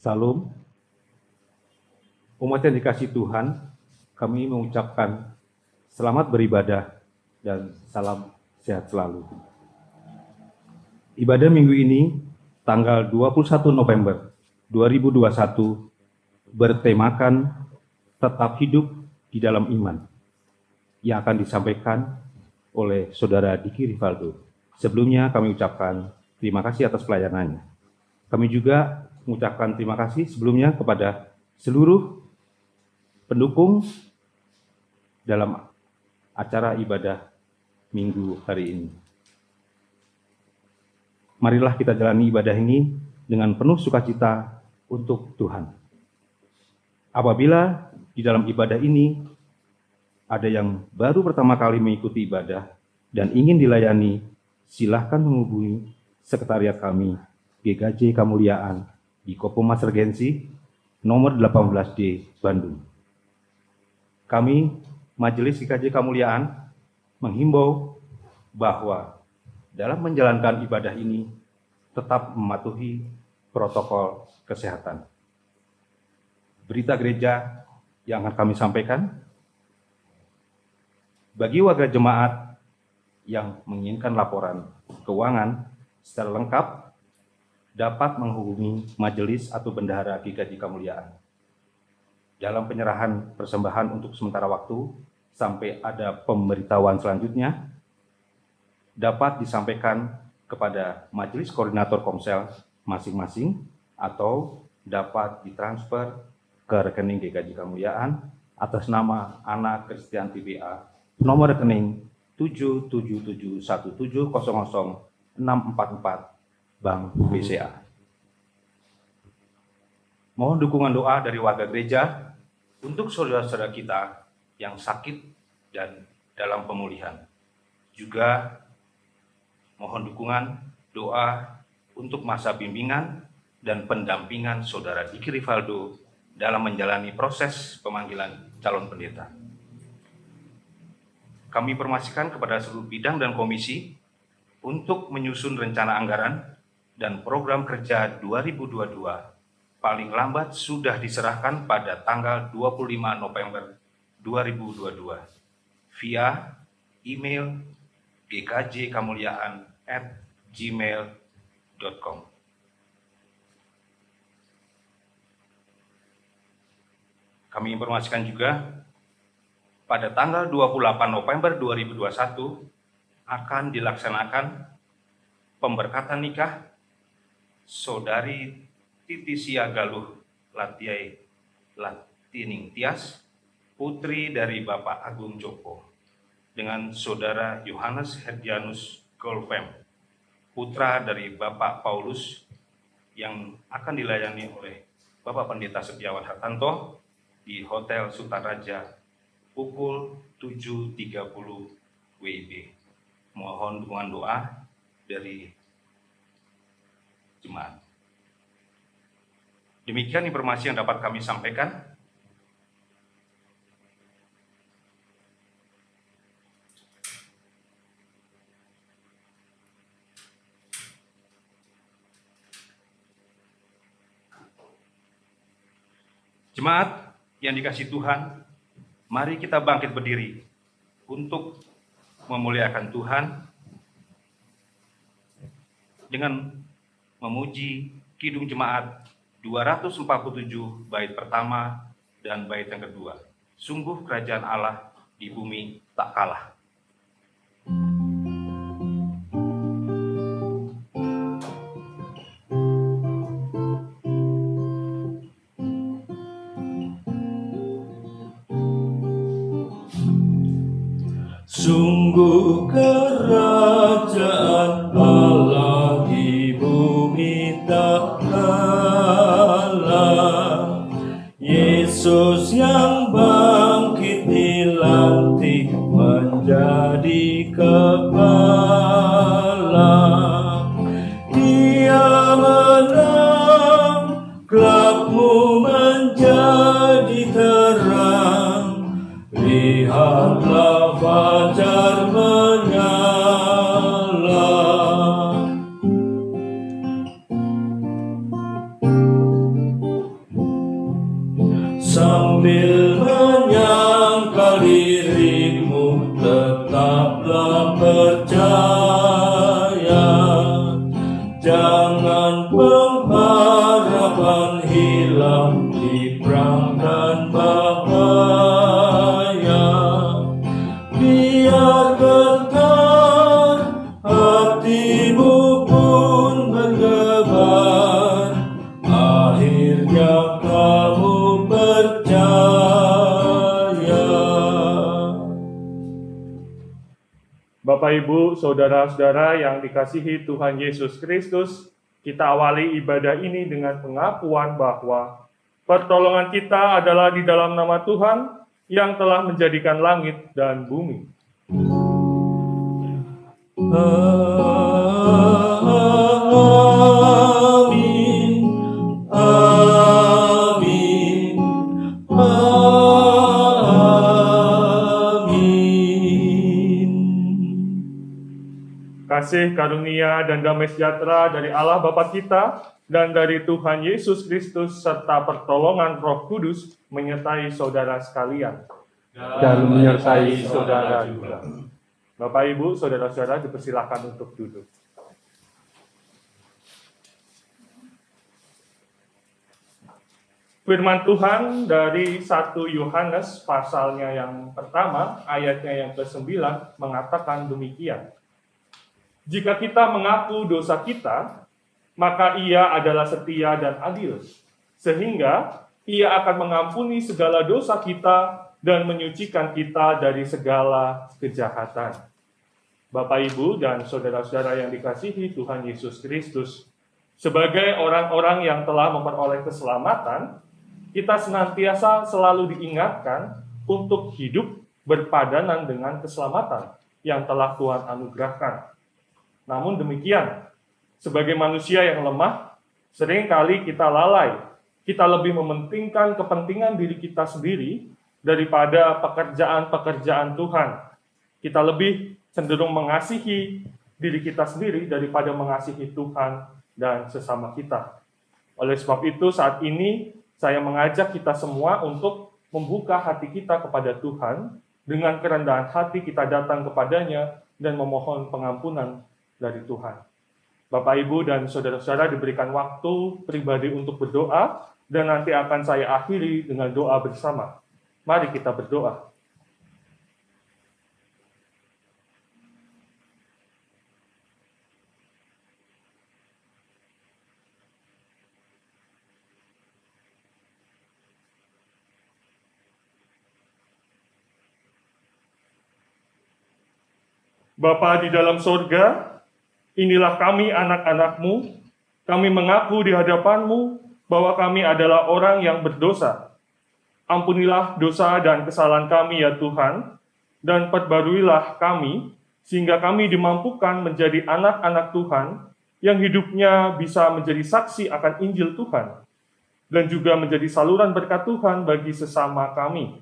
Salam. Umat yang dikasihi Tuhan, kami mengucapkan selamat beribadah dan salam sehat selalu. Ibadah minggu ini, tanggal 21 November 2021, bertemakan tetap hidup di dalam iman, yang akan disampaikan oleh Saudara Diki Rivaldo. Sebelumnya kami ucapkan terima kasih atas pelayanannya. Kami juga mengucapkan terima kasih sebelumnya kepada seluruh pendukung dalam acara ibadah minggu hari ini. Marilah kita jalani ibadah ini dengan penuh sukacita untuk Tuhan. Apabila di dalam ibadah ini ada yang baru pertama kali mengikuti ibadah dan ingin dilayani, silahkan menghubungi sekretariat kami, GKJ Kemuliaan, di Kopo Mas Regensi, nomor 18D, Bandung. Kami, Majelis GKJ Kemuliaan, menghimbau bahwa dalam menjalankan ibadah ini tetap mematuhi protokol kesehatan. Berita gereja yang akan kami sampaikan, bagi warga jemaat yang menginginkan laporan keuangan secara lengkap, dapat menghubungi majelis atau bendahara GKJ Kemuliaan. Dalam penyerahan persembahan untuk sementara waktu, sampai ada pemberitahuan selanjutnya, dapat disampaikan kepada majelis koordinator Komsel masing-masing, atau dapat ditransfer ke rekening GKJ Kemuliaan atas nama Ana Christian TBA, nomor rekening 7717100644, Bank BCA. Mohon dukungan doa dari warga gereja untuk saudara-saudara kita yang sakit dan dalam pemulihan. Juga mohon dukungan doa untuk masa bimbingan dan pendampingan saudara Diki Rivaldo dalam menjalani proses pemanggilan calon pendeta. Kami informasikan kepada seluruh bidang dan komisi untuk menyusun rencana anggaran dan program kerja 2022 paling lambat sudah diserahkan pada tanggal 25 November 2022 via email gkjkemuliaan@gmail.com. Kami informasikan juga pada tanggal 28 November 2021 akan dilaksanakan pemberkatan nikah Saudari Titi Sia Galuh Latining Tias, putri dari Bapak Agung Joko, dengan Saudara Yohanes Herdianus Golfem, putra dari Bapak Paulus, yang akan dilayani oleh Bapak Pendeta Setiawan Hartanto di Hotel Sutaraja pukul 7.30 WIB. Mohon dukungan doa dari jemaat. Demikian informasi yang dapat kami sampaikan. Jemaat yang dikasihi Tuhan, mari kita bangkit berdiri untuk memuliakan Tuhan dengan memuji Kidung Jemaat 247 bait pertama dan bait yang kedua. Sungguh kerajaan Allah di bumi tak kalah. Sungguh kerajaan Allah di bumi tak kalah. Yesus yang bangkit dilantik menjadi kepala. Dia menang, gelapmu menjadi terang. Lihatlah fajar menyala. Bapak, Ibu, Saudara-saudara yang dikasihi Tuhan Yesus Kristus, kita awali ibadah ini dengan pengakuan bahwa pertolongan kita adalah di dalam nama Tuhan yang telah menjadikan langit dan bumi. Amin. Amin. Amin. Kasih karunia dan damai sejahtera dari Allah Bapa kita dan dari Tuhan Yesus Kristus serta pertolongan Roh Kudus menyertai saudara sekalian. Dan menyertai saudara juga. Bapak, Ibu, Saudara-saudara dipersilakan untuk duduk. Firman Tuhan dari 1 Yohanes pasalnya yang pertama, ayatnya yang ke-9 mengatakan demikian. Jika kita mengaku dosa kita, maka Ia adalah setia dan adil, sehingga Ia akan mengampuni segala dosa kita dan menyucikan kita dari segala kejahatan. Bapak, Ibu, dan saudara-saudara yang dikasihi Tuhan Yesus Kristus, sebagai orang-orang yang telah memperoleh keselamatan, kita senantiasa selalu diingatkan untuk hidup berpadanan dengan keselamatan yang telah Tuhan anugerahkan. Namun demikian, sebagai manusia yang lemah, seringkali kita lalai. Kita lebih mementingkan kepentingan diri kita sendiri daripada pekerjaan-pekerjaan Tuhan. Kita lebih cenderung mengasihi diri kita sendiri daripada mengasihi Tuhan dan sesama kita. Oleh sebab itu, saat ini saya mengajak kita semua untuk membuka hati kita kepada Tuhan. Dengan kerendahan hati kita datang kepadanya dan memohon pengampunan dari Tuhan. Bapak, Ibu, dan saudara-saudara diberikan waktu pribadi untuk berdoa, dan nanti akan saya akhiri dengan doa bersama. Mari kita berdoa. Bapa di dalam sorga, inilah kami anak-anak-Mu. Kami mengaku di hadapan-Mu bahwa kami adalah orang yang berdosa. Ampunilah dosa dan kesalahan kami ya Tuhan, dan perbaruilah kami, sehingga kami dimampukan menjadi anak-anak Tuhan, yang hidupnya bisa menjadi saksi akan Injil Tuhan, dan juga menjadi saluran berkat Tuhan bagi sesama kami.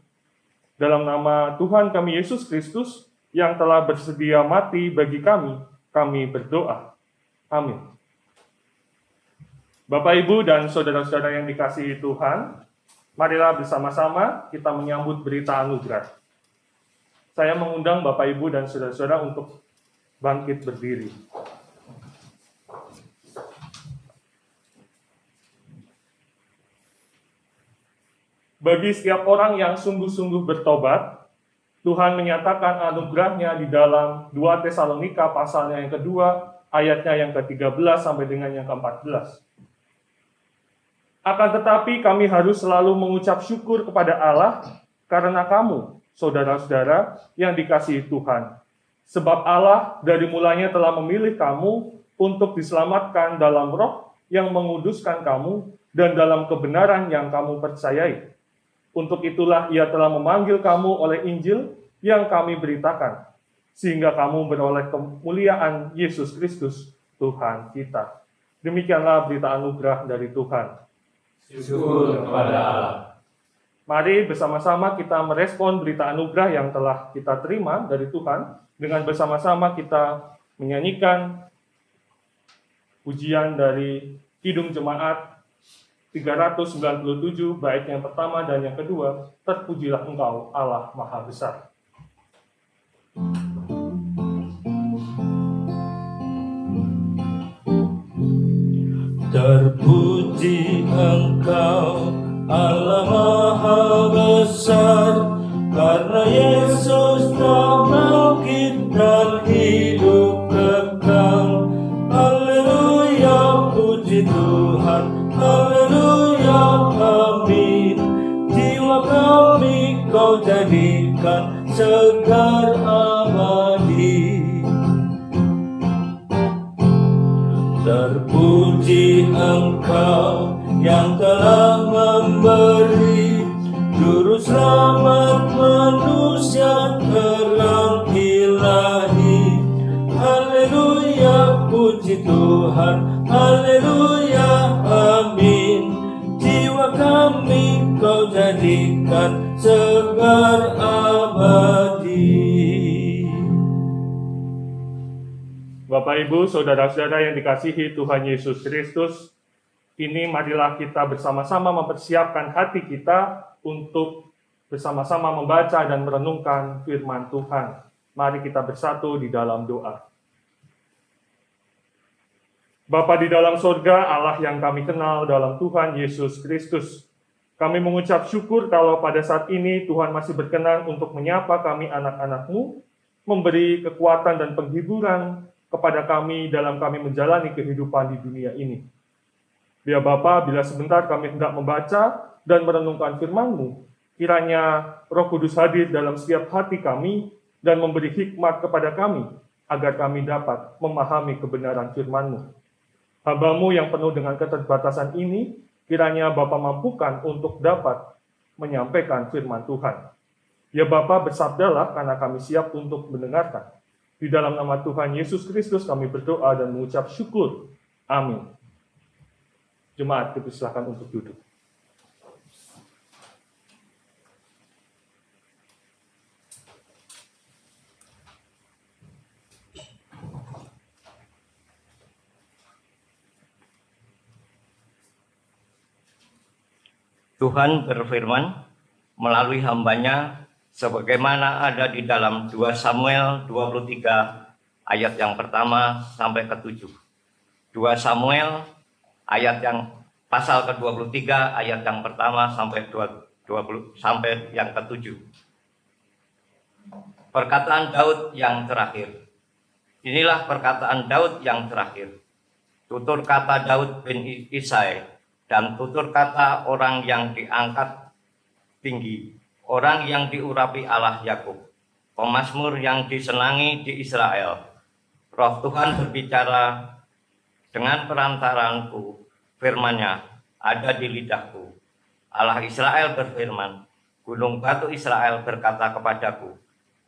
Dalam nama Tuhan kami Yesus Kristus, yang telah bersedia mati bagi kami berdoa. Amin. Bapak, Ibu, dan saudara-saudara yang dikasihi Tuhan, marilah bersama-sama kita menyambut berita anugerah. Saya mengundang Bapak, Ibu, dan saudara-saudara untuk bangkit berdiri. Bagi setiap orang yang sungguh-sungguh bertobat, Tuhan menyatakan anugerahnya di dalam 2 Tesalonika pasalnya yang kedua, ayatnya yang ke-13 sampai dengan yang ke-14. Akan tetapi kami harus selalu mengucap syukur kepada Allah karena kamu, saudara-saudara yang dikasihi Tuhan. Sebab Allah dari mulanya telah memilih kamu untuk diselamatkan dalam roh yang menguduskan kamu dan dalam kebenaran yang kamu percayai. Untuk itulah Ia telah memanggil kamu oleh Injil yang kami beritakan, sehingga kamu beroleh kemuliaan Yesus Kristus, Tuhan kita. Demikianlah berita anugerah dari Tuhan. Syukur kepada Allah. Mari bersama-sama kita merespon berita anugerah yang telah kita terima dari Tuhan, dengan bersama-sama kita menyanyikan pujian dari Kidung Jemaat 397, bait yang pertama dan yang kedua, terpujilah Engkau Allah Maha Besar. Terpuji Engkau Allah Maha Besar, karena Yesus telah bangkit dan hidup kekal. Haleluya, puji Tuhan, haleluya, amin. Jiwa kami Kau jadikan segar abadi. Terpuji Engkau yang telah memberi Juru selamat manusia terang ilahi. Haleluya, puji Tuhan, haleluya, amin. Jiwa kami Kau jadikan segar abadi. Bapak, Ibu, Saudara-saudara yang dikasihi Tuhan Yesus Kristus, ini marilah kita bersama-sama mempersiapkan hati kita untuk bersama-sama membaca dan merenungkan firman Tuhan. Mari kita bersatu di dalam doa. Bapa di dalam sorga, Allah yang kami kenal dalam Tuhan Yesus Kristus, kami mengucap syukur kalau pada saat ini Tuhan masih berkenan untuk menyapa kami anak-anak-Mu, memberi kekuatan dan penghiburan kepada kami dalam kami menjalani kehidupan di dunia ini. Biar Bapa, bila sebentar kami hendak membaca dan merenungkan firman-Mu, kiranya Roh Kudus hadir dalam setiap hati kami dan memberi hikmat kepada kami, agar kami dapat memahami kebenaran firman-Mu. Hamba-Mu yang penuh dengan keterbatasan ini, kiranya Bapa mampukan untuk dapat menyampaikan firman Tuhan. Ya Bapa, bersabdalah karena kami siap untuk mendengarkan. Di dalam nama Tuhan Yesus Kristus kami berdoa dan mengucap syukur. Amin. Jemaat, dipersilakan untuk duduk. Tuhan berfirman melalui hamba-Nya sebagaimana ada di dalam 2 Samuel 23 ayat yang pertama sampai ke-7. 2 Samuel ayat yang pasal ke-23 ayat yang pertama sampai 20 sampai yang ke-7. Perkataan Daud yang terakhir. Inilah perkataan Daud yang terakhir. Tutur kata Daud bin Isai dan tutur kata orang yang diangkat tinggi, orang yang diurapi Allah Yakub, pemazmur yang disenangi di Israel. Roh Tuhan berbicara dengan perantaranku, firman-Nya ada di lidahku. Allah Israel berfirman, gunung batu Israel berkata kepadaku,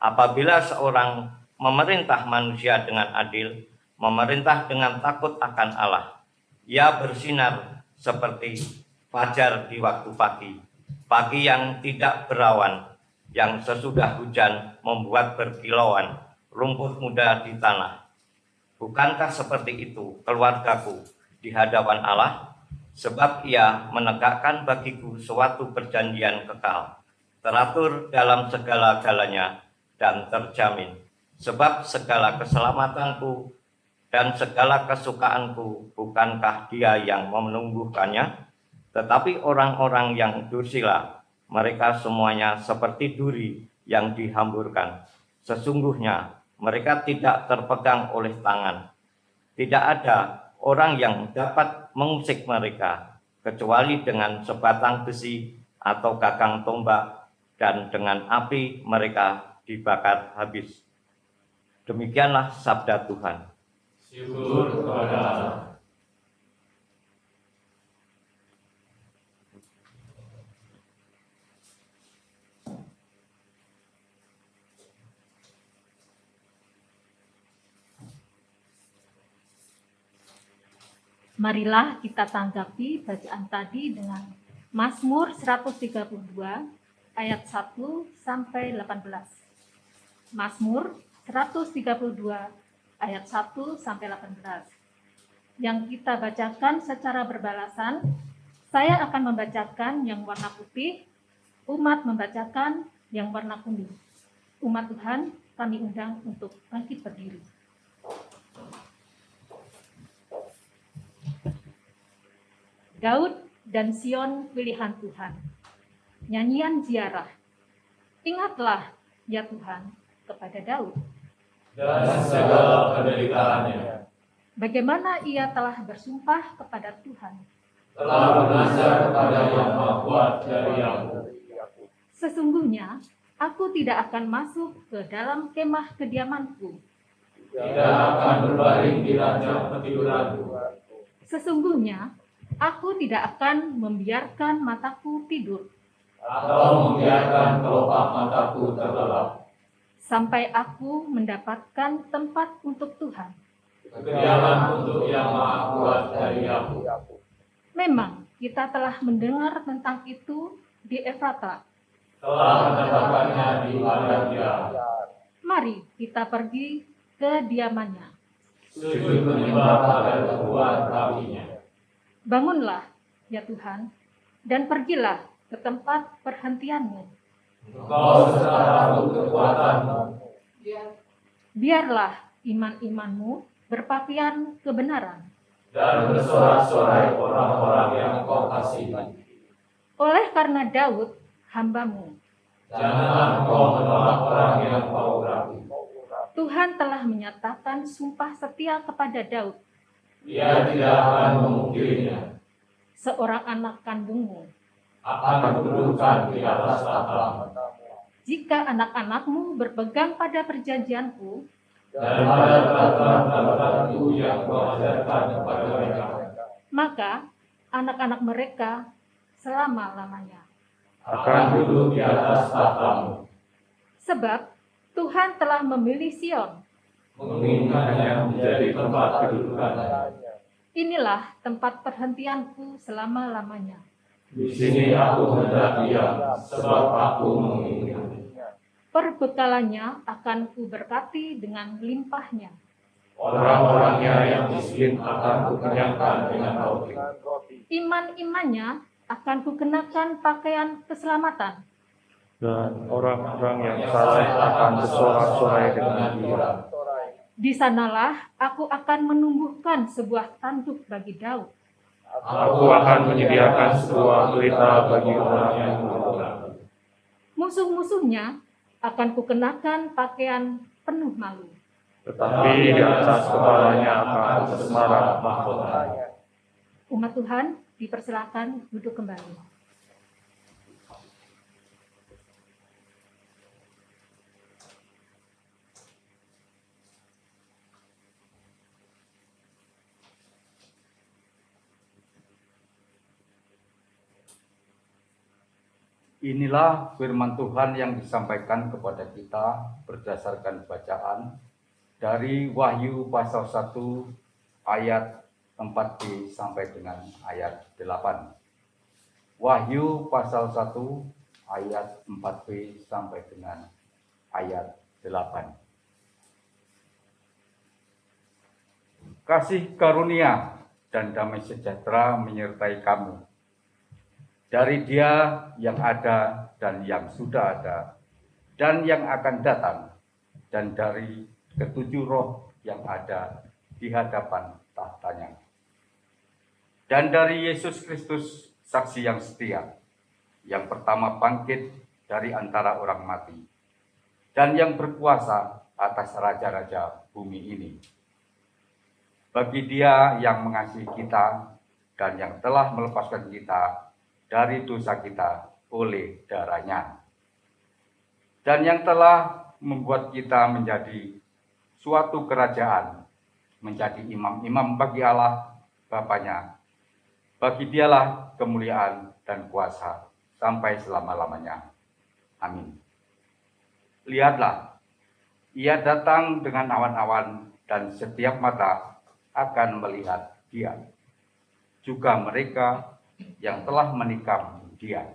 apabila seorang memerintah manusia dengan adil, memerintah dengan takut akan Allah, ia bersinar seperti fajar di waktu pagi, pagi yang tidak berawan, yang sesudah hujan membuat berkilauan rumput muda di tanah. Bukankah seperti itu keluargaku di hadapan Allah? Sebab ia menegakkan bagiku suatu perjanjian kekal, teratur dalam segala-galanya dan terjamin. Sebab segala keselamatanku dan segala kesukaanku bukankah Dia yang menumbuhkannya, tetapi orang-orang yang dursila, mereka semuanya seperti duri yang dihamburkan. Sesungguhnya mereka tidak terpegang oleh tangan. Tidak ada orang yang dapat mengusik mereka, kecuali dengan sebatang besi atau gagang tombak, dan dengan api mereka dibakar habis. Demikianlah sabda Tuhan. Syukur kepada Allah. Marilah kita tanggapi bacaan tadi dengan Mazmur 132 ayat 1 sampai 18. Mazmur 132 ayat 1 sampai 18. Yang kita bacakan secara berbalasan, saya akan membacakan yang warna putih, umat membacakan yang warna kuning. Umat Tuhan kami undang untuk bangkit berdiri. Daud dan Sion pilihan Tuhan. Nyanyian ziarah. Ingatlah ya Tuhan kepada Daud Dan segala penderitaannya. bagaimana ia telah bersumpah kepada Tuhan. Telah bernazar kepada yang Maha Kuat dari Yakub. Sesungguhnya aku tidak akan masuk ke dalam kemah kediamanku. tidak akan berbaring di ranjang ketiduran. Sesungguhnya, aku tidak akan membiarkan mataku tidur, Atau membiarkan kelopak mataku terlelap. sampai aku mendapatkan tempat untuk Tuhan. Kediaman untuk Yang Maha Kuat dari aku. Memang kita telah mendengar tentang itu di Efrata. Telah menetapkannya di padang dia. Mari kita pergi ke diamannya. Sujud menyembah pada kekuatan kakinya. Bangunlah, ya Tuhan, dan pergilah ke tempat perhentianmu. Engkau serta aku kekuatanmu. Biarlah iman-imanmu berpakaian kebenaran. Dan bersorak-sorai orang-orang yang kau kasihi. Oleh karena Daud, hambamu, Janganlah engkau menolak orang yang kau urapi. Tuhan telah menyatakan sumpah setia kepada Daud, Dia tidak akan memungkirinya. seorang anak kandungmu. Akan kududukan di atas tahta. Jika anak-anakmu berpegang pada perjanjianku, Dan pada peraturan-peraturanku yang kau ajarkan kepada mereka. maka anak-anak mereka selama-lamanya. Akan duduk di atas tahtamu. Sebab Tuhan telah memilih Sion. Menginginkannya menjadi tempat kedudukan. Inilah tempat perhentianku selama-lamanya. Di sini aku hendak diam, sebab aku menginginkan. Perbekalannya akan kuberkati dengan limpahnya. Orang-orangnya yang miskin akan kukenyangkan dengan roti. Iman-imannya akan kukenakan pakaian keselamatan. Dan orang-orang yang salah akan bersorak-sorai dengan dia. Di sanalah aku akan menumbuhkan sebuah tanduk bagi Daud. Aku akan menyediakan sebuah pelita bagi orang yang berdosa. Musuh-musuhnya akan kukenakan pakaian penuh malu. Tetapi di atas kepalanya akan bersemarak mahkota. Umat Tuhan dipersilakan duduk kembali. Inilah firman Tuhan yang disampaikan kepada kita berdasarkan bacaan dari Wahyu pasal 1 ayat 4b sampai dengan ayat 8. Wahyu pasal 1 ayat 4b sampai dengan ayat 8. Kasih karunia dan damai sejahtera menyertai kamu dari Dia yang ada dan yang sudah ada dan yang akan datang, dan dari ketujuh roh yang ada di hadapan tahtanya, dan dari Yesus Kristus saksi yang setia, yang pertama bangkit dari antara orang mati, dan yang berkuasa atas raja-raja bumi ini. Bagi Dia yang mengasihi kita dan yang telah melepaskan kita dari dosa kita oleh darah-Nya, dan yang telah membuat kita menjadi suatu kerajaan, menjadi imam-imam bagi Allah Bapa-Nya. Bagi Dialah kemuliaan dan kuasa sampai selama-lamanya. Amin. Lihatlah, Ia datang dengan awan-awan, dan setiap mata akan melihat Dia, juga mereka yang telah menikam Dia.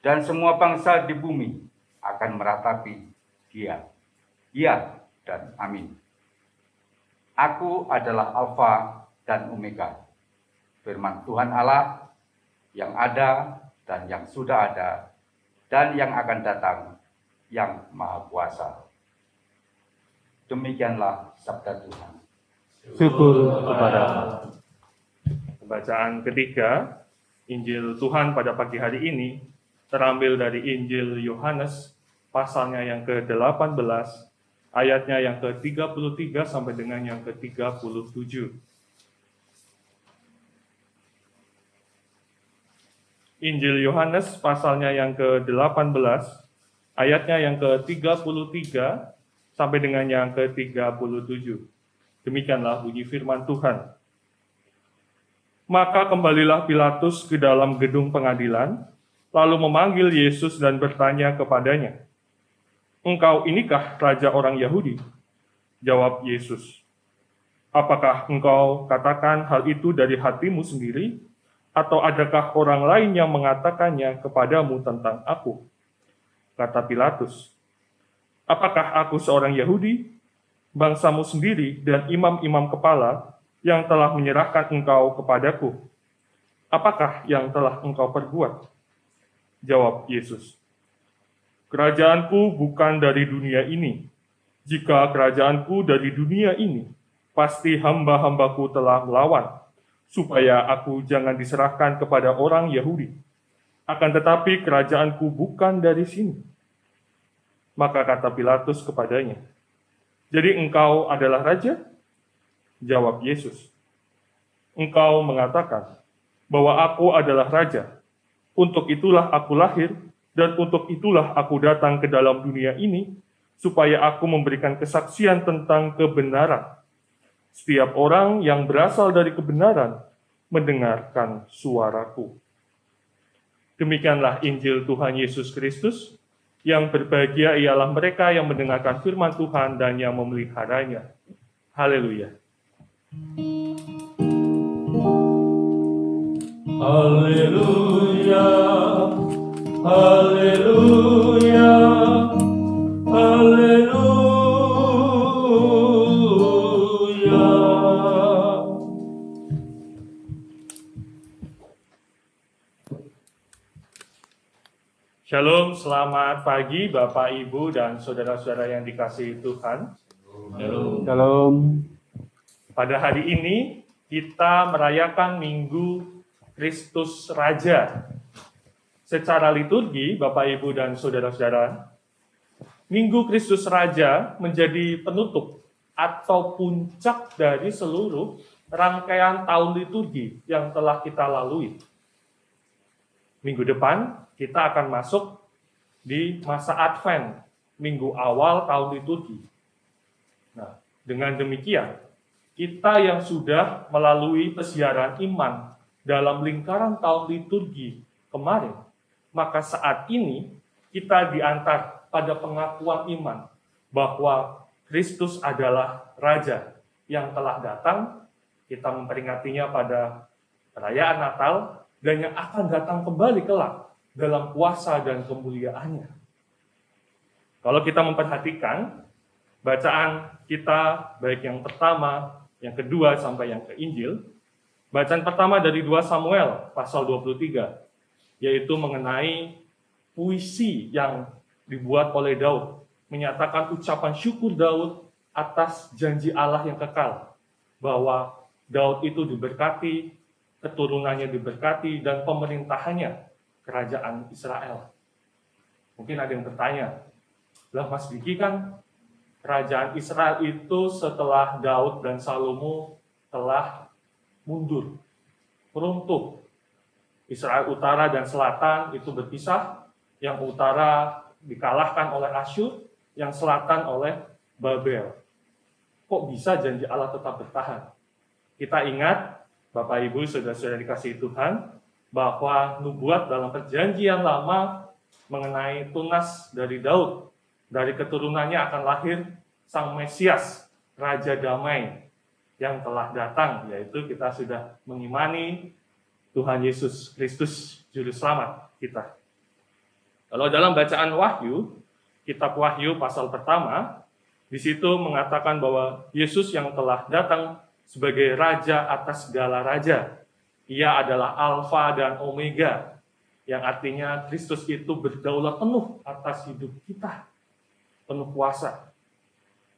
Dan semua bangsa di bumi akan meratapi Dia. Ya dan amin. Aku adalah Alfa dan Omega, firman Tuhan Allah yang ada dan yang sudah ada dan yang akan datang, yang Maha Kuasa. Demikianlah sabda Tuhan. Syukur kepada Allah. Bacaan ketiga, Injil Tuhan pada pagi hari ini terambil dari Injil Yohanes, pasalnya yang ke-18, ayatnya yang ke-33 sampai dengan yang ke-37. Injil Yohanes, pasalnya yang ke-18, ayatnya yang ke-33 sampai dengan yang ke-37. Demikianlah bunyi firman Tuhan. Maka kembalilah Pilatus ke dalam gedung pengadilan, lalu memanggil Yesus dan bertanya kepadanya, "Engkau inikah raja orang Yahudi?" Jawab Yesus, "Apakah engkau katakan hal itu dari hatimu sendiri, atau adakah orang lain yang mengatakannya kepadamu tentang aku?" Kata Pilatus, "Apakah aku seorang Yahudi? Bangsamu sendiri dan imam-imam kepala yang telah menyerahkan engkau kepadaku. Apakah yang telah engkau perbuat?" Jawab Yesus, "Kerajaanku bukan dari dunia ini. Jika kerajaanku dari dunia ini, pasti hamba-hambaku telah melawan, supaya aku jangan diserahkan kepada orang Yahudi. Akan tetapi kerajaanku bukan dari sini." Maka kata Pilatus kepadanya, "Jadi engkau adalah raja?" Jawab Yesus, "Engkau mengatakan bahwa aku adalah raja. Untuk itulah aku lahir, dan untuk itulah aku datang ke dalam dunia ini, supaya aku memberikan kesaksian tentang kebenaran. Setiap orang yang berasal dari kebenaran mendengarkan suaraku." Demikianlah Injil Tuhan Yesus Kristus. Yang berbahagia ialah mereka yang mendengarkan firman Tuhan dan yang memeliharanya. Haleluya. Haleluya, haleluya, haleluya. Shalom, selamat pagi Bapak, Ibu, dan saudara-saudara yang dikasihi Tuhan. Shalom. Pada hari ini kita merayakan Minggu Kristus Raja. Secara liturgi, Bapak, Ibu, dan saudara-saudara, Minggu Kristus Raja menjadi penutup atau puncak dari seluruh rangkaian tahun liturgi yang telah kita lalui. Minggu depan kita akan masuk di masa Advent, minggu awal tahun liturgi. Nah, dengan demikian, kita yang sudah melalui pesiaran iman dalam lingkaran tahun liturgi kemarin, maka saat ini kita diantar pada pengakuan iman bahwa Kristus adalah Raja yang telah datang. Kita memperingatinya pada perayaan Natal dan yang akan datang kembali kelak dalam kuasa dan kemuliaannya. Kalau kita memperhatikan bacaan kita, baik yang pertama, yang kedua, sampai yang ke-Injil, bacaan pertama dari 2 Samuel, pasal 23, yaitu mengenai puisi yang dibuat oleh Daud, menyatakan ucapan syukur Daud atas janji Allah yang kekal, bahwa Daud itu diberkati, keturunannya diberkati, dan pemerintahannya kerajaan Israel. Mungkin ada yang bertanya, lah Mas Diki kan kerajaan Israel itu setelah Daud dan Salomo telah mundur, runtuh. Israel utara dan selatan itu berpisah, yang utara dikalahkan oleh Asyur, yang selatan oleh Babel. Kok bisa janji Allah tetap bertahan? Kita ingat, Bapak Ibu, saudara-saudara dikasihi Tuhan, bahwa nubuat dalam perjanjian lama mengenai tunas dari Daud, dari keturunannya akan lahir Sang Mesias, Raja Damai yang telah datang, yaitu kita sudah mengimani Tuhan Yesus Kristus, Juru Selamat kita. Kalau dalam bacaan Wahyu, kitab Wahyu pasal pertama, di situ mengatakan bahwa Yesus yang telah datang sebagai Raja atas segala raja. Ia adalah Alfa dan Omega, yang artinya Kristus itu berdaulat penuh atas hidup kita, penuh kuasa.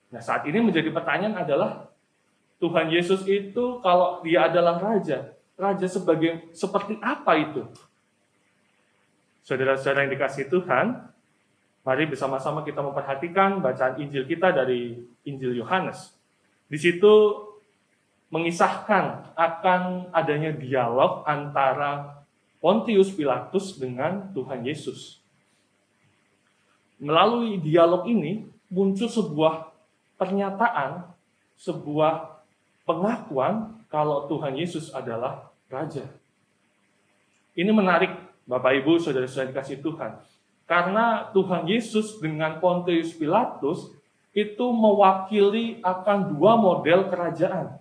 Nah, saat ini menjadi pertanyaan adalah, Tuhan Yesus itu kalau dia adalah Raja seperti apa itu? Saudara-saudara yang dikasihi Tuhan, mari bersama-sama kita memperhatikan bacaan Injil kita dari Injil Yohanes. Di situ mengisahkan akan adanya dialog antara Pontius Pilatus dengan Tuhan Yesus. Melalui dialog ini muncul sebuah pernyataan, sebuah pengakuan kalau Tuhan Yesus adalah Raja. Ini menarik, Bapak Ibu, saudara-saudara dikasih Tuhan. Karena Tuhan Yesus dengan Pontius Pilatus itu mewakili akan dua model kerajaan.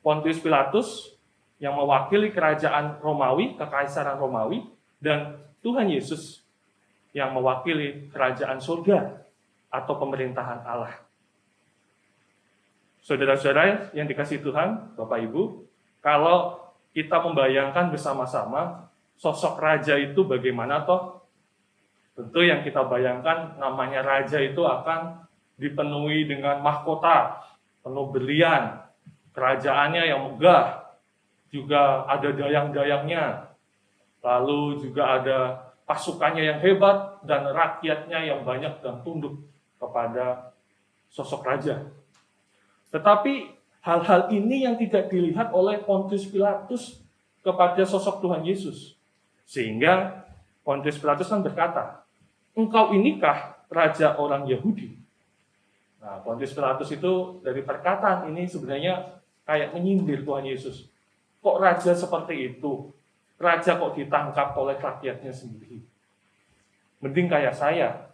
Pontius Pilatus yang mewakili kerajaan Romawi, kekaisaran Romawi, dan Tuhan Yesus yang mewakili kerajaan surga atau pemerintahan Allah. Saudara-saudara yang dikasih Tuhan, Bapak Ibu, kalau kita membayangkan bersama-sama sosok raja itu bagaimana toh? Tentu yang kita bayangkan namanya raja itu akan dipenuhi dengan mahkota, penuh berlian, kerajaannya yang megah, juga ada dayang-dayangnya, lalu juga ada pasukannya yang hebat, dan rakyatnya yang banyak dan tunduk kepada sosok raja. Tetapi hal-hal ini yang tidak dilihat oleh Pontius Pilatus kepada sosok Tuhan Yesus. Sehingga Pontius Pilatus kan berkata, "Engkau inikah raja orang Yahudi?" Nah, Pontius Pilatus itu dari perkataan ini sebenarnya kayak menyindir Tuhan Yesus. Kok raja seperti itu? Raja kok ditangkap oleh rakyatnya sendiri? Mending kayak saya,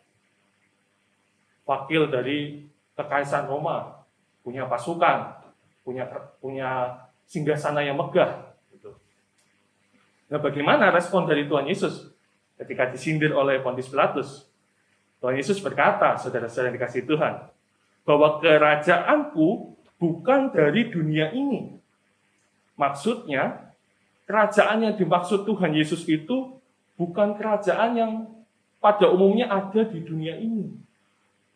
wakil dari kekaisaran Roma, punya pasukan, punya singgasana yang megah. Gitu. Nah, bagaimana respon dari Tuhan Yesus ketika disindir oleh Pontius Pilatus? Tuhan Yesus berkata, saudara-saudara yang dikasih Tuhan, bahwa kerajaanku bukan dari dunia ini. Maksudnya, kerajaan yang dimaksud Tuhan Yesus itu bukan kerajaan yang pada umumnya ada di dunia ini.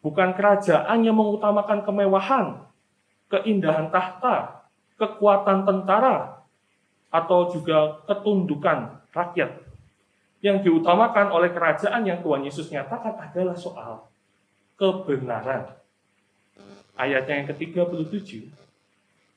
Bukan kerajaan yang mengutamakan kemewahan, keindahan tahta, kekuatan tentara, atau juga ketundukan rakyat. Yang diutamakan oleh kerajaan yang Tuhan Yesus nyatakan adalah soal kebenaran. Ayatnya yang ke-37,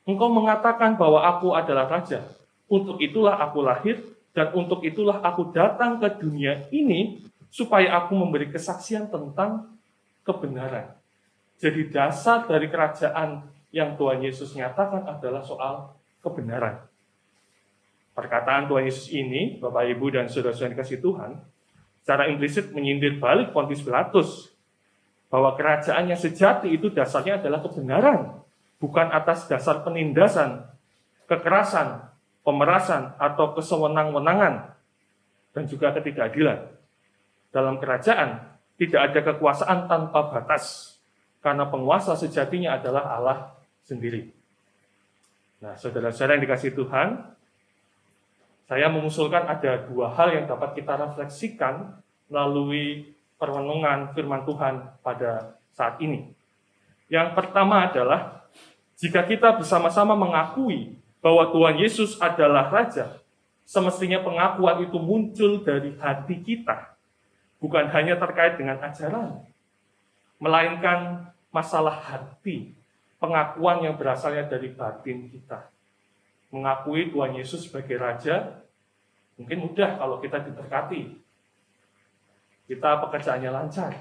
"Engkau mengatakan bahwa aku adalah raja. Untuk itulah aku lahir, dan untuk itulah aku datang ke dunia ini, supaya aku memberi kesaksian tentang kebenaran." Jadi dasar dari kerajaan yang Tuhan Yesus nyatakan adalah soal kebenaran. Perkataan Tuhan Yesus ini, Bapak Ibu dan saudara-saudara yang dikasih Tuhan, secara implisit menyindir balik Pontius Pilatus, bahwa kerajaan yang sejati itu dasarnya adalah kebenaran, bukan atas dasar penindasan, kekerasan, pemerasan, atau kesewenang-wenangan, dan juga ketidakadilan. Dalam kerajaan, tidak ada kekuasaan tanpa batas, karena penguasa sejatinya adalah Allah sendiri. Nah, saudara-saudara yang dikasih Tuhan, saya mengusulkan ada dua hal yang dapat kita refleksikan melalui perenungan firman Tuhan pada saat ini. Yang pertama adalah, jika kita bersama-sama mengakui bahwa Tuhan Yesus adalah Raja, semestinya pengakuan itu muncul dari hati kita, bukan hanya terkait dengan ajaran, melainkan masalah hati, pengakuan yang berasalnya dari batin kita. Mengakui Tuhan Yesus sebagai Raja, mungkin mudah kalau kita diberkati, kita pekerjaannya lancar.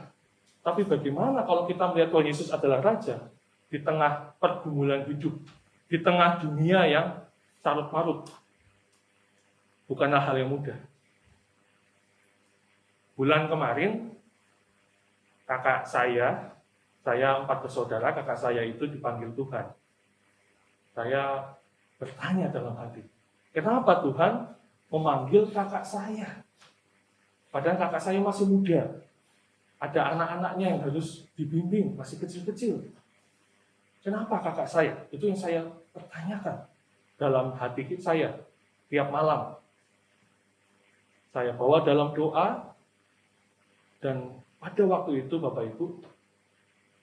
Tapi bagaimana kalau kita melihat Tuhan Yesus adalah Raja di tengah pergumulan hidup, di tengah dunia yang carut-marut? Bukanlah hal yang mudah. Bulan kemarin, kakak saya 4 bersaudara, kakak saya itu dipanggil Tuhan. Saya bertanya dalam hati, kenapa Tuhan memanggil kakak saya? Padahal kakak saya masih muda. Ada anak-anaknya yang harus dibimbing, masih kecil-kecil. Kenapa kakak saya? Itu yang saya pertanyakan dalam hati saya tiap malam. Saya bawa dalam doa, dan pada waktu itu Bapak Ibu,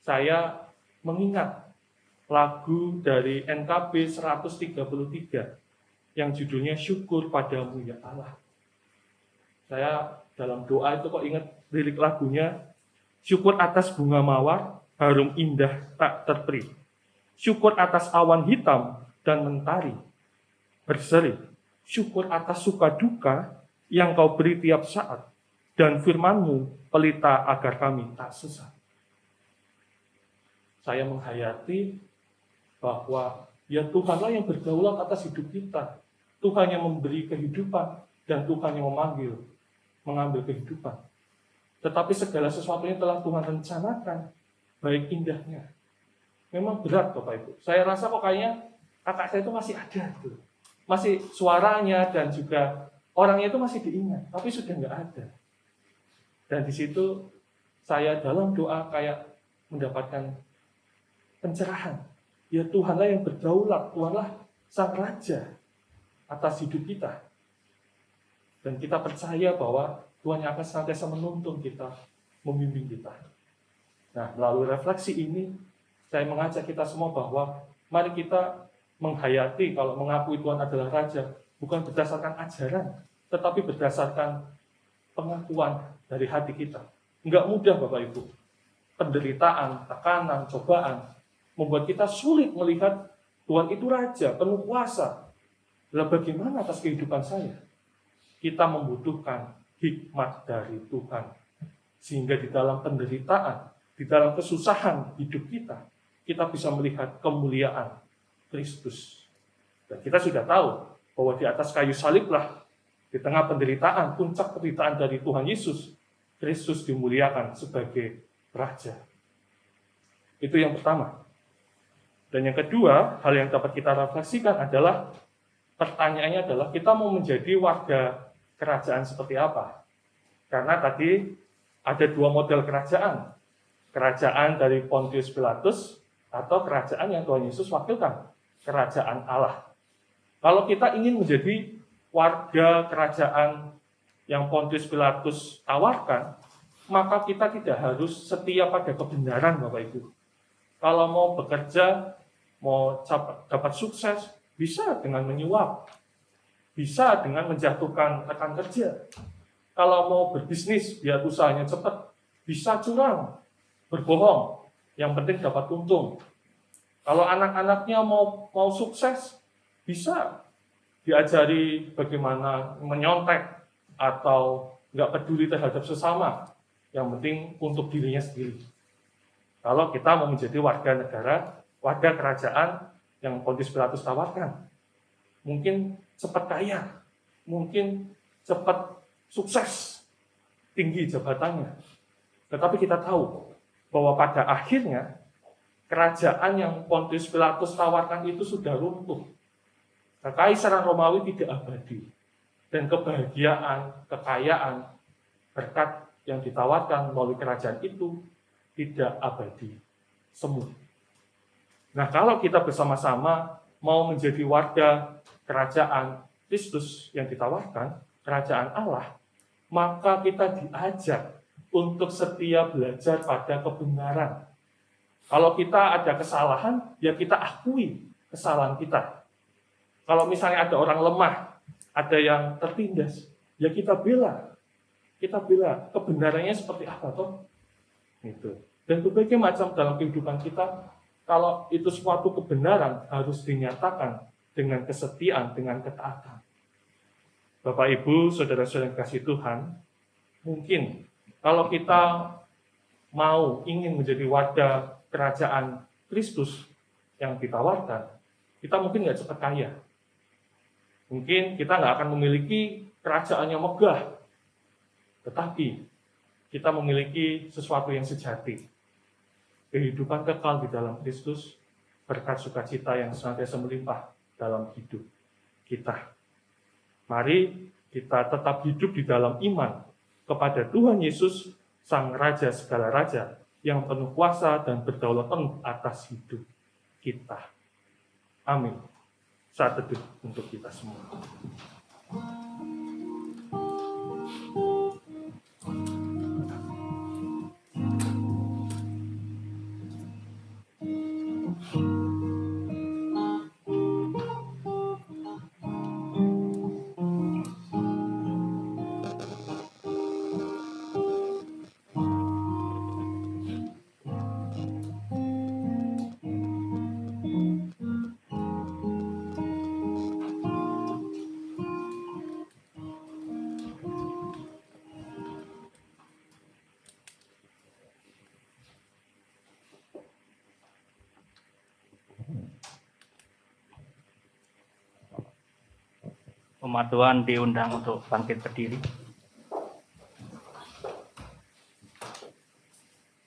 saya mengingat lagu dari NKB 133 yang judulnya Syukur Padamu Ya Allah. Saya dalam doa itu kok ingat lirik lagunya, syukur atas bunga mawar, harum indah tak terperi. Syukur atas awan hitam dan mentari berseri. Syukur atas suka duka yang kau beri tiap saat, dan firman-Mu pelita agar kami tak sesat. saya menghayati bahwa ya Tuhanlah yang berdaulat atas hidup kita. Tuhan yang memberi kehidupan dan Tuhan yang mengambil kehidupan. Tetapi segala sesuatunya telah Tuhan rencanakan, baik indahnya. Memang berat Bapak Ibu. Saya rasa kok kayaknya kakak saya itu masih ada tuh. Masih suaranya dan juga orangnya itu masih diingat, tapi sudah nggak ada. Dan di situ saya dalam doa kayak mendapatkan pencerahan. Ya Tuhanlah yang berdaulat, Tuhanlah Sang Raja atas hidup kita. Dan kita percaya bahwa Tuhan yang akan senantiasa menuntun kita, membimbing kita. Nah, melalui refleksi ini, saya mengajak kita semua bahwa mari kita menghayati kalau mengakui Tuhan adalah Raja, bukan berdasarkan ajaran, tetapi berdasarkan pengakuan dari hati kita. Enggak mudah Bapak Ibu. Penderitaan, tekanan, cobaan, membuat kita sulit melihat Tuhan itu Raja, penuh kuasa. Lalu bagaimana atas kehidupan saya? Kita membutuhkan hikmat dari Tuhan. Sehingga di dalam penderitaan, di dalam kesusahan hidup kita, kita bisa melihat kemuliaan Kristus. Dan kita sudah tahu bahwa di atas kayu saliblah, di tengah penderitaan, puncak penderitaan dari Tuhan Yesus, Kristus dimuliakan sebagai Raja. Itu yang pertama. Dan yang kedua, hal yang dapat kita refleksikan adalah, pertanyaannya adalah, kita mau menjadi warga kerajaan seperti apa? Karena tadi ada dua model kerajaan. Kerajaan dari Pontius Pilatus atau kerajaan yang Tuhan Yesus wakilkan. Kerajaan Allah. Kalau kita ingin menjadi warga kerajaan yang Pontius Pilatus tawarkan, maka kita tidak harus setia pada kebenaran Bapak Ibu. Kalau mau bekerja, mau dapat sukses, bisa dengan menyuap. Bisa dengan menjatuhkan rekan kerja. Kalau mau berbisnis, biar usahanya cepat, bisa curang, berbohong, yang penting dapat untung. Kalau anak-anaknya mau sukses, bisa diajari bagaimana menyontek atau nggak peduli terhadap sesama, yang penting untuk dirinya sendiri. Kalau kita mau menjadi warga negara, warga kerajaan yang Pontius Pilatus tawarkan, mungkin cepat kaya, mungkin cepat sukses, tinggi jabatannya. Tetapi kita tahu bahwa pada akhirnya kerajaan yang Pontius Pilatus tawarkan itu sudah runtuh. Kekaisaran Romawi tidak abadi. Dan kebahagiaan, kekayaan, berkat yang ditawarkan melalui kerajaan itu tidak abadi, semu. Nah, kalau kita bersama-sama mau menjadi warga kerajaan Kristus yang ditawarkan, kerajaan Allah, maka kita diajak untuk setia belajar pada kebenaran. Kalau kita ada kesalahan, ya kita akui kesalahan kita. Kalau misalnya ada orang lemah, ada yang tertindas, ya kita bela. Kita bela kebenarannya seperti apa toh? Itu. Dan berbagai macam dalam kehidupan kita, kalau itu suatu kebenaran harus dinyatakan dengan kesetiaan, dengan ketaatan. Bapak, Ibu, saudara-saudara yang kasih Tuhan, mungkin kalau kita ingin menjadi warga kerajaan Kristus yang ditawarkan, kita mungkin nggak cepat kaya. Mungkin kita nggak akan memiliki kerajaan yang megah, tetapi kita memiliki sesuatu yang sejati. Kehidupan kekal di dalam Kristus, berkat sukacita yang senantiasa melimpah dalam hidup kita. Mari kita tetap hidup di dalam iman kepada Tuhan Yesus, Sang Raja segala Raja, yang penuh kuasa dan berdaulat penuh atas hidup kita. Amin. Saat teduh untuk kita semua. Umat Tuhan diundang untuk bangkit berdiri.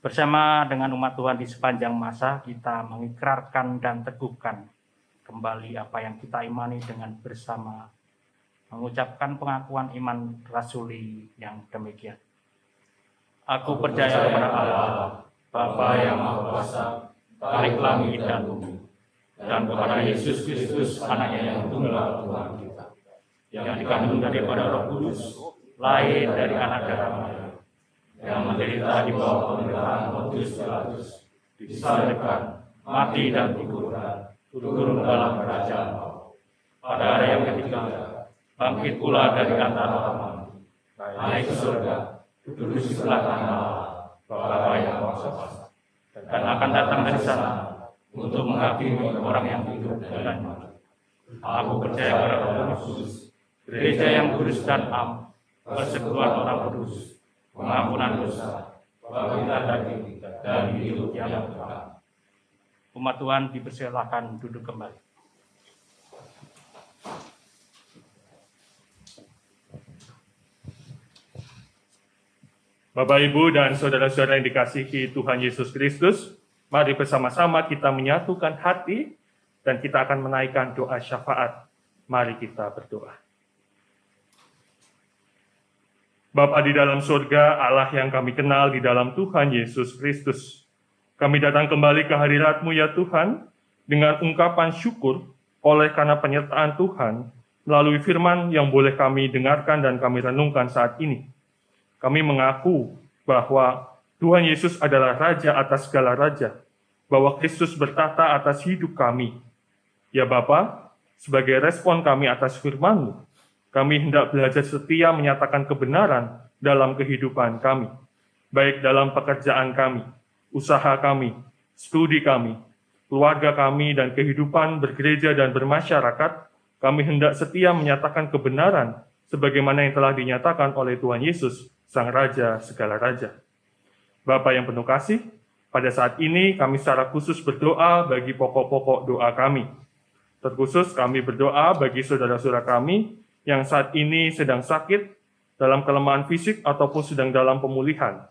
Bersama dengan umat Tuhan di sepanjang masa, kita mengikrarkan dan teguhkan kembali apa yang kita imani dengan bersama mengucapkan pengakuan iman rasuli yang demikian. Aku percaya kepada Allah, Bapa yang Maha Kuasa, Balik langit dan bumi, dan kepada Yesus Kristus, Anaknya yang tunggal Tuhan kita, yang dikandung daripada Roh Kudus, lahir dari anak darah Maria, yang menderita di bawah pemerintahan Pontius Pilatus, disalibkan, mati dan dikuburkan, turun dalam kerajaan Allah. Pada hari yang ketiga, bangkit pula dari antara orang mati, naik ke surga, duduk di sebelah kanan Allah, Bapa yang Maha Kuasa, dan akan datang dari sana untuk menghakimi orang yang hidup dan mati. Aku percaya pada Roh Kudus, gereja yang kudus dan am, persekutuan orang kudus, pengampunan dosa, kebangkitan daging, dan hidup yang kekal. Umat Tuhan dipersilakan duduk kembali. Bapak, Ibu, dan saudara-saudara yang dikasihi Tuhan Yesus Kristus, mari bersama-sama kita menyatukan hati dan kita akan menaikkan doa syafaat. Mari kita berdoa. Bapa di dalam surga, Allah yang kami kenal di dalam Tuhan Yesus Kristus, kami datang kembali ke hadirat-Mu ya Tuhan, dengan ungkapan syukur oleh karena penyertaan Tuhan melalui firman yang boleh kami dengarkan dan kami renungkan saat ini. Kami mengaku bahwa Tuhan Yesus adalah Raja atas segala raja, bahwa Kristus bertata atas hidup kami. Ya Bapa, sebagai respon kami atas firman-Mu, kami hendak belajar setia menyatakan kebenaran dalam kehidupan kami, baik dalam pekerjaan kami, usaha kami, studi kami, keluarga kami, dan kehidupan bergereja dan bermasyarakat. Kami hendak setia menyatakan kebenaran sebagaimana yang telah dinyatakan oleh Tuhan Yesus, Sang Raja segala raja. Bapa yang penuh kasih, pada saat ini kami secara khusus berdoa bagi pokok-pokok doa kami. Terkhusus kami berdoa bagi saudara-saudara kami yang saat ini sedang sakit, dalam kelemahan fisik ataupun sedang dalam pemulihan.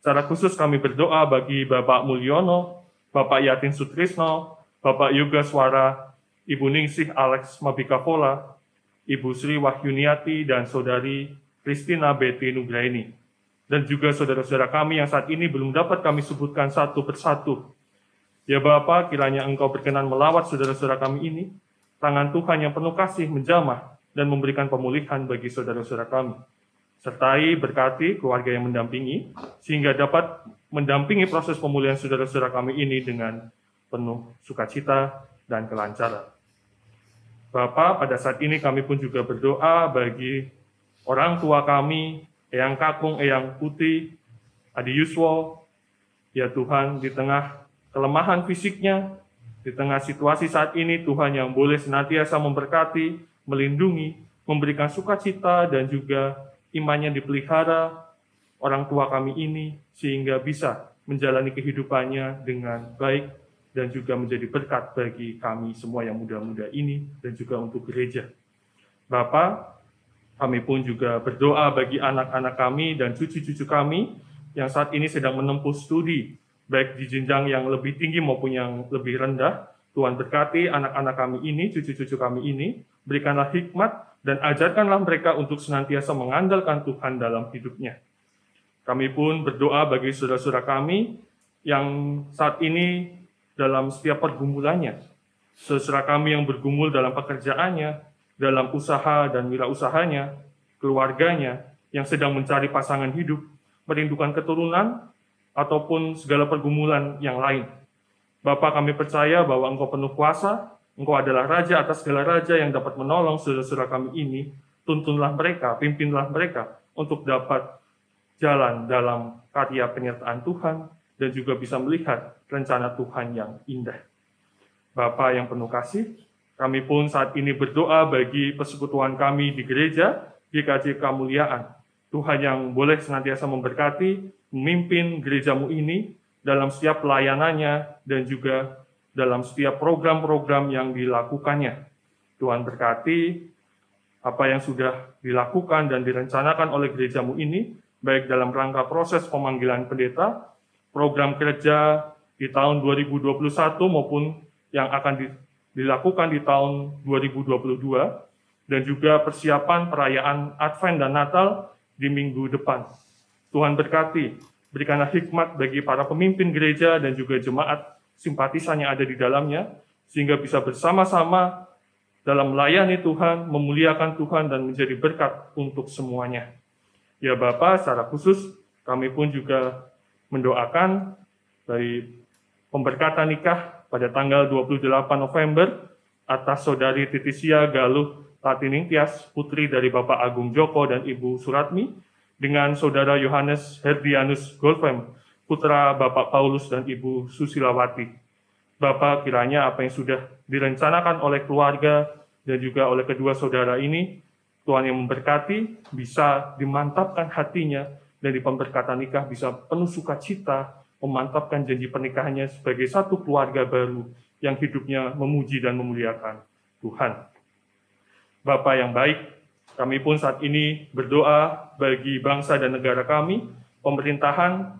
Secara khusus kami berdoa bagi Bapak Mulyono, Bapak Yatin Sutrisno, Bapak Yoga Swara, Ibu Ningsih Alex Mabikavola, Ibu Sri Wahyuniati, dan Saudari Christina Betty Nugraini, dan juga saudara-saudara kami yang saat ini belum dapat kami sebutkan satu persatu. Ya Bapa, kiranya Engkau berkenan melawat saudara-saudara kami ini, tangan Tuhan yang penuh kasih menjamah dan memberikan pemulihan bagi saudara-saudara kami. Sertai berkati keluarga yang mendampingi, sehingga dapat mendampingi proses pemulihan saudara-saudara kami ini dengan penuh sukacita dan kelancaran. Bapa, pada saat ini kami pun juga berdoa bagi orang tua kami, Eyang Kakung, Eyang Putih, Adi Yuswo, ya Tuhan, di tengah kelemahan fisiknya, di tengah situasi saat ini, Tuhan yang boleh senantiasa memberkati, melindungi, memberikan sukacita, dan juga imannya dipelihara orang tua kami ini, sehingga bisa menjalani kehidupannya dengan baik, dan juga menjadi berkat bagi kami semua yang muda-muda ini, dan juga untuk gereja. Bapa, kami pun juga berdoa bagi anak-anak kami dan cucu-cucu kami yang saat ini sedang menempuh studi, baik di jenjang yang lebih tinggi maupun yang lebih rendah. Tuhan berkati anak-anak kami ini, cucu-cucu kami ini, berikanlah hikmat dan ajarkanlah mereka untuk senantiasa mengandalkan Tuhan dalam hidupnya. Kami pun berdoa bagi saudara-saudara kami yang saat ini dalam setiap pergumulannya, saudara kami yang bergumul dalam pekerjaannya, dalam usaha dan wirausahanya, keluarganya yang sedang mencari pasangan hidup, merindukan keturunan, ataupun segala pergumulan yang lain. Bapa, kami percaya bahwa Engkau penuh kuasa, Engkau adalah Raja atas segala raja yang dapat menolong saudara-saudara kami ini. Tuntunlah mereka, pimpinlah mereka untuk dapat jalan dalam karya penyertaan Tuhan dan juga bisa melihat rencana Tuhan yang indah. Bapa yang penuh kasih, kami pun saat ini berdoa bagi persekutuan kami di gereja GKJ Kemuliaan. Tuhan yang boleh senantiasa memberkati, memimpin gerejamu ini dalam setiap pelayanannya dan juga dalam setiap program-program yang dilakukannya. Tuhan berkati apa yang sudah dilakukan dan direncanakan oleh gerejamu ini, baik dalam rangka proses pemanggilan pendeta, program kerja di tahun 2021 maupun yang akan dilakukan di tahun 2022, dan juga persiapan perayaan Advent dan Natal di minggu depan. Tuhan berkati, berikanlah hikmat bagi para pemimpin gereja dan juga jemaat simpatisan yang ada di dalamnya, sehingga bisa bersama-sama dalam melayani Tuhan, memuliakan Tuhan, dan menjadi berkat untuk semuanya. Ya Bapa, secara khusus kami pun juga mendoakan dari pemberkatan nikah pada tanggal 28 November atas Saudari Titisia Galuh Latining Tias, putri dari Bapak Agung Joko dan Ibu Suratmi, dengan Saudara Yohanes Herdianus Golfem, putra Bapak Paulus dan Ibu Susilawati. Bapak, kiranya apa yang sudah direncanakan oleh keluarga dan juga oleh kedua saudara ini, Tuhan yang memberkati, bisa dimantapkan hatinya, dan di pemberkatan nikah bisa penuh sukacita, memantapkan janji pernikahannya sebagai satu keluarga baru yang hidupnya memuji dan memuliakan Tuhan. Bapa yang baik, kami pun saat ini berdoa bagi bangsa dan negara kami, pemerintahan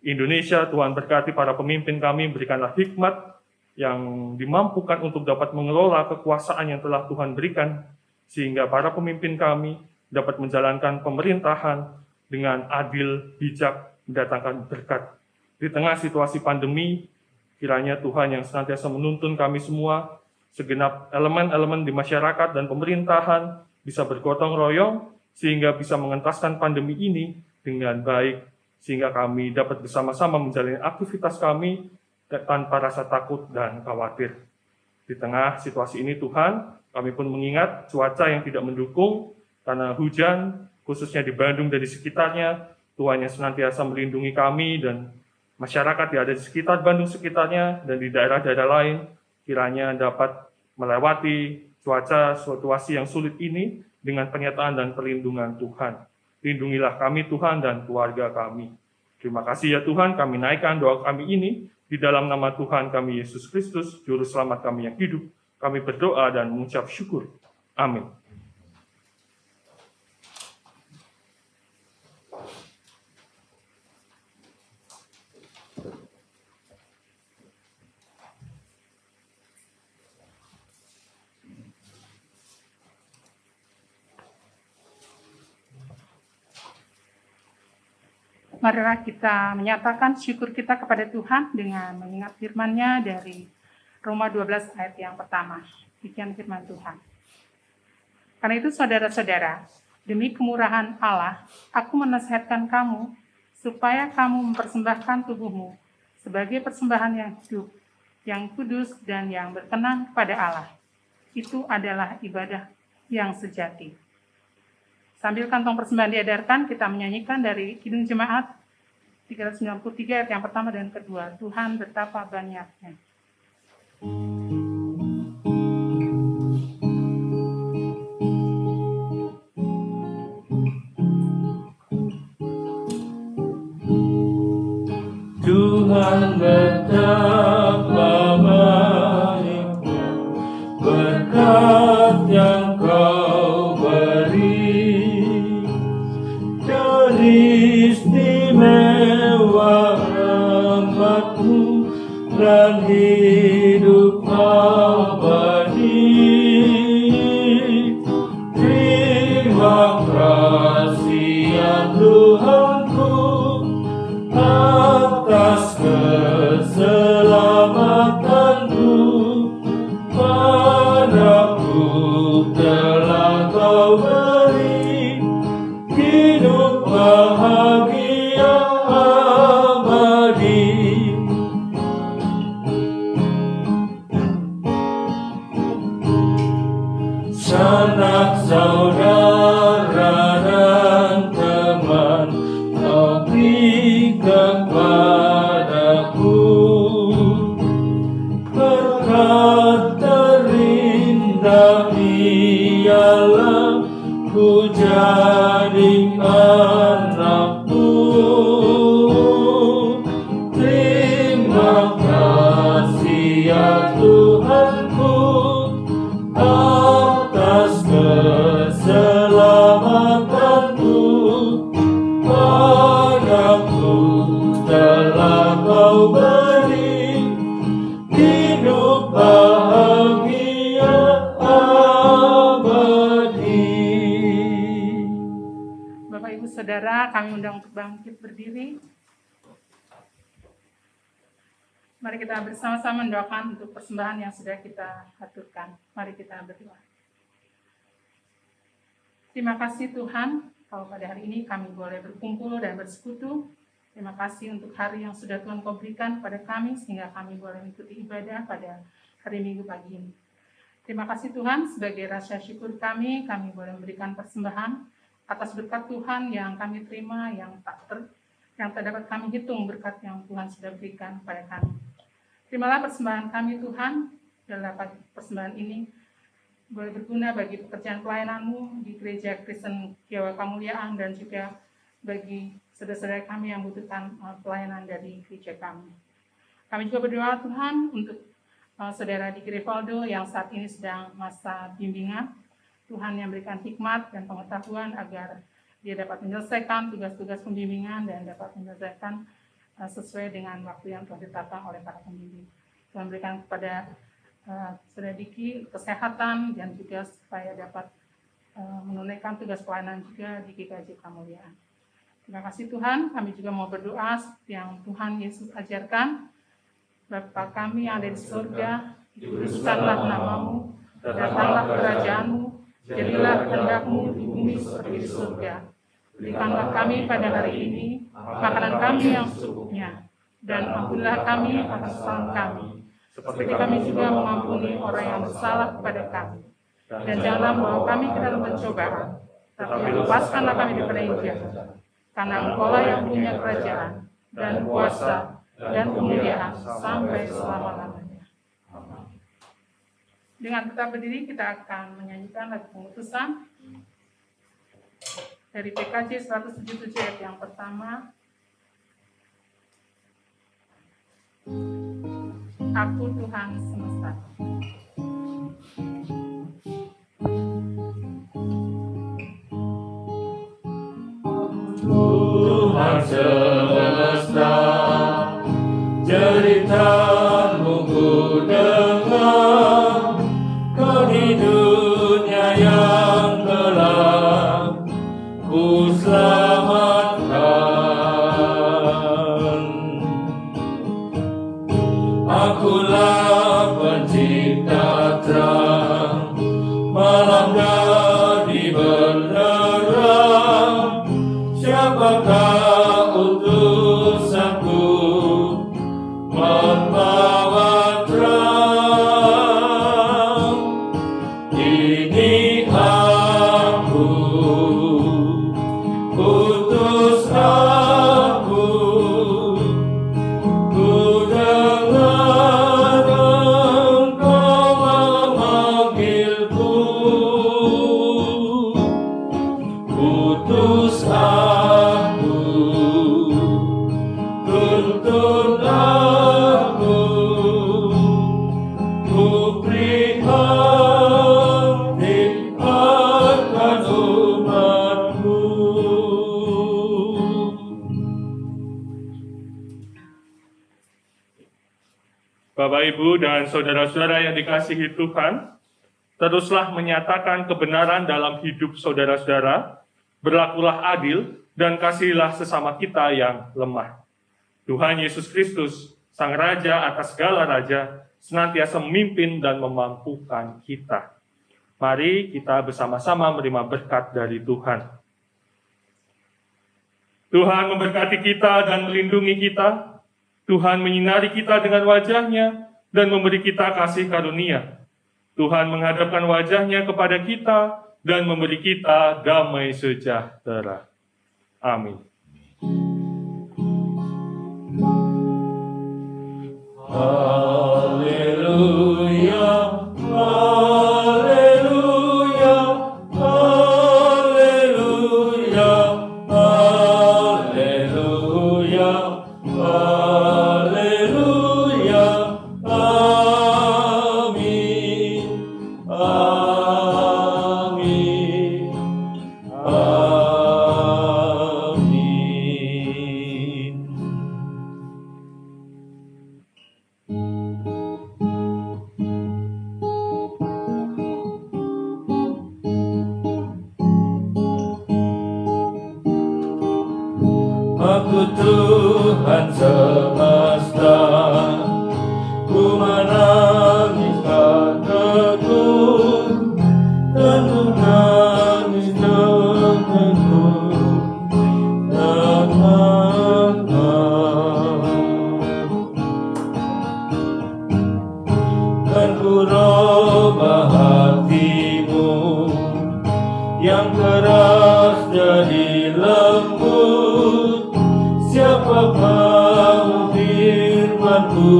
Indonesia. Tuhan berkati para pemimpin kami, berikanlah hikmat yang dimampukan untuk dapat mengelola kekuasaan yang telah Tuhan berikan, sehingga para pemimpin kami dapat menjalankan pemerintahan dengan adil, bijak, mendatangkan berkat. Di tengah situasi pandemi, kiranya Tuhan yang senantiasa menuntun kami semua, segenap elemen-elemen di masyarakat dan pemerintahan bisa bergotong royong, sehingga bisa mengentaskan pandemi ini dengan baik, sehingga kami dapat bersama-sama menjalani aktivitas kami tanpa rasa takut dan khawatir. Di tengah situasi ini Tuhan, kami pun mengingat cuaca yang tidak mendukung karena hujan, khususnya di Bandung dan di sekitarnya. Tuhan yang senantiasa melindungi kami dan masyarakat yang ada di sekitar Bandung sekitarnya dan di daerah-daerah lain, kiranya dapat melewati cuaca situasi yang sulit ini dengan penyertaan dan perlindungan Tuhan. Lindungilah kami Tuhan dan keluarga kami. Terima kasih ya Tuhan, kami naikkan doa kami ini di dalam nama Tuhan kami Yesus Kristus, Juru Selamat kami yang hidup. Kami berdoa dan mengucap syukur. Amin. Marilah kita menyatakan syukur kita kepada Tuhan dengan mengingat firman-Nya dari Roma 12 ayat yang pertama. Demikian firman Tuhan. Karena itu saudara-saudara, demi kemurahan Allah, aku menasihatkan kamu supaya kamu mempersembahkan tubuhmu sebagai persembahan yang hidup, yang kudus dan yang berkenan kepada Allah. Itu adalah ibadah yang sejati. Sambil kantong persembahan diedarkan, kita menyanyikan dari Kidung Jemaat 393 ayat yang pertama dan kedua. Tuhan betapa banyaknya. Tuhan betapa banyaknya berkat yang Kau beri, dari istimewa rahmat-Mu dan hidup abadi. Terima kasih ya Tuhanku atas keselamatanku, padaku telah Kau beri hidup bahagia abadi. Sanak saudara dan teman Kau beri kepadaku, berkat terindah ialah ku jadi anak-Mu. Terima kasih ya Tuhanku atas saudara kami undang untuk bangkit berdiri. Mari kita bersama-sama mendoakan untuk persembahan yang sudah kita aturkan. Mari kita berdoa. Terima kasih Tuhan, kalau pada hari ini kami boleh berkumpul dan bersekutu. Terima kasih untuk hari yang sudah Tuhan kau berikan pada kami, sehingga kami boleh mengikuti ibadah pada hari Minggu pagi ini. Terima kasih Tuhan, sebagai rasa syukur kami boleh memberikan persembahan atas berkat Tuhan yang kami terima, yang tak dapat kami hitung berkat yang Tuhan sudah berikan pada kami. Terimalah persembahan kami Tuhan, dalam persembahan ini boleh berguna bagi pekerjaan pelayanan-Mu di Gereja Kristen Kiawa Kemuliaan dan juga bagi saudara-saudara kami yang membutuhkan pelayanan dari gereja kami. Kami juga berdoa Tuhan untuk saudara Diki Rivaldo yang saat ini sedang masa bimbingan. Tuhan yang berikan hikmat dan pengetahuan agar dia dapat menyelesaikan tugas-tugas pembimbingan dan dapat menyelesaikan sesuai dengan waktu yang telah ditetapkan oleh para pembimbing. Tuhan berikan kepada saudara Diki kesehatan dan juga supaya dapat menunaikan tugas pelayanan juga di GKJ Kemuliaan. Terima kasih Tuhan, kami juga mau berdoa seperti yang Tuhan Yesus ajarkan. Bapa kami yang ada di surga, dikuduskanlah nama-Mu, datanglah kerajaan-Mu, jadilah kehendak-Mu di bumi seperti di surga. Berikanlah kami pada hari ini makanan kami yang secukupnya, dan ampunilah kami atas kesalahan kami, seperti kami juga mengampuni orang yang bersalah kepada kami. Dan janganlah membawa kami ke dalam pencobaan, tapi lepaskanlah kami daripada yang jahat. Karena Engkau-lah yang punya kerajaan, dan kuasa, dan kemuliaan sampai selama-lamanya. Dengan kita berdiri, kita akan menyanyikan lagu pengutusan dari PKJ 177 ayat yang pertama. Aku Tuhan semesta. Tuhan semesta, cerita-Mu ku dengar, Kau di dunia yang gelap ku selamatkan. Akulah pencipta terang, malam jadi benderang. Siapakah utusanku membawa terang? Ini aku, utus aku. Ku dengar Engkau memanggilku. Utus aku, tuntun aku, ku prihatin akan umatmu. Bapak, Ibu, dan saudara-saudara yang dikasihi Tuhan, teruslah menyatakan kebenaran dalam hidup saudara-saudara, berlakulah adil, dan kasihilah sesama kita yang lemah. Tuhan Yesus Kristus, Sang Raja atas segala raja, senantiasa memimpin dan memampukan kita. Mari kita bersama-sama menerima berkat dari Tuhan. Tuhan memberkati kita dan melindungi kita. Tuhan menyinari kita dengan wajah-Nya dan memberi kita kasih karunia. Tuhan menghadapkan wajah-Nya kepada kita dan memberi kita damai sejahtera. Amin. Haleluya, haleluya, haleluya, haleluya, haleluya, amin, amin, amin. Aku Tuhan semesta, ku menangis teguh dan menangis teguh dan ku robah hatimu yang keras jadi lembut. Siapa mau firman-Ku,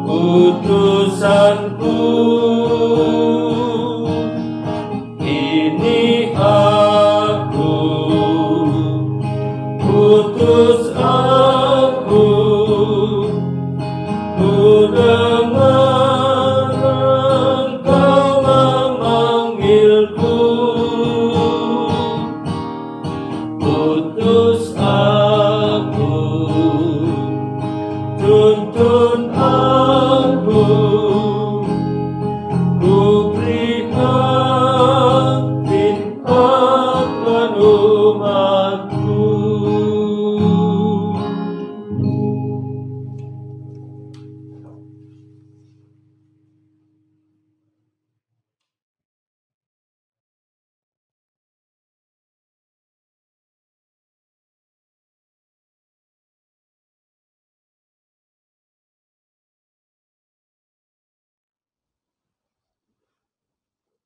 utusanku? Ini aku, utus aku. Ku dengar Engkau memanggilku. Utus aku, tuntun aku, ku prihatin akan umatku.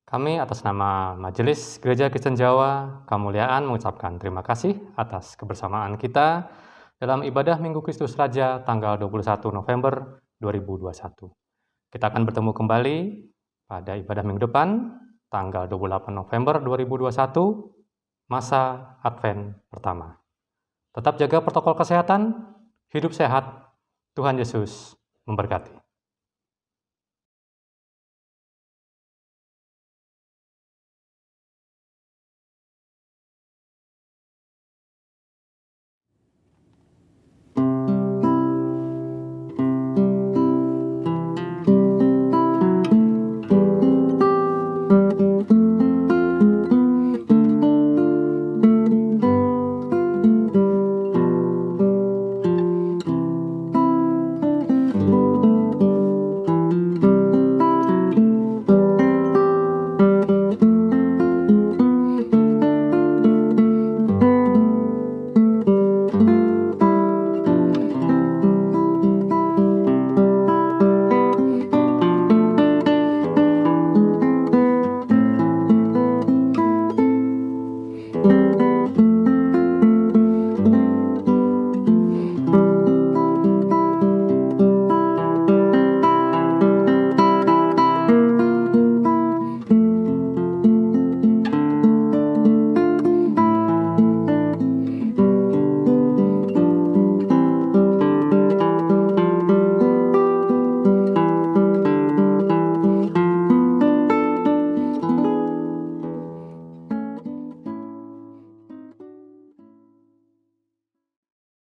Kami atas nama Majelis Gereja Kristen Jawa Kemuliaan mengucapkan terima kasih atas kebersamaan kita dalam ibadah Minggu Kristus Raja tanggal 21 November 2021. Kita akan bertemu kembali pada ibadah minggu depan tanggal 28 November 2021, masa Advent pertama. Tetap jaga protokol kesehatan, hidup sehat, Tuhan Yesus memberkati.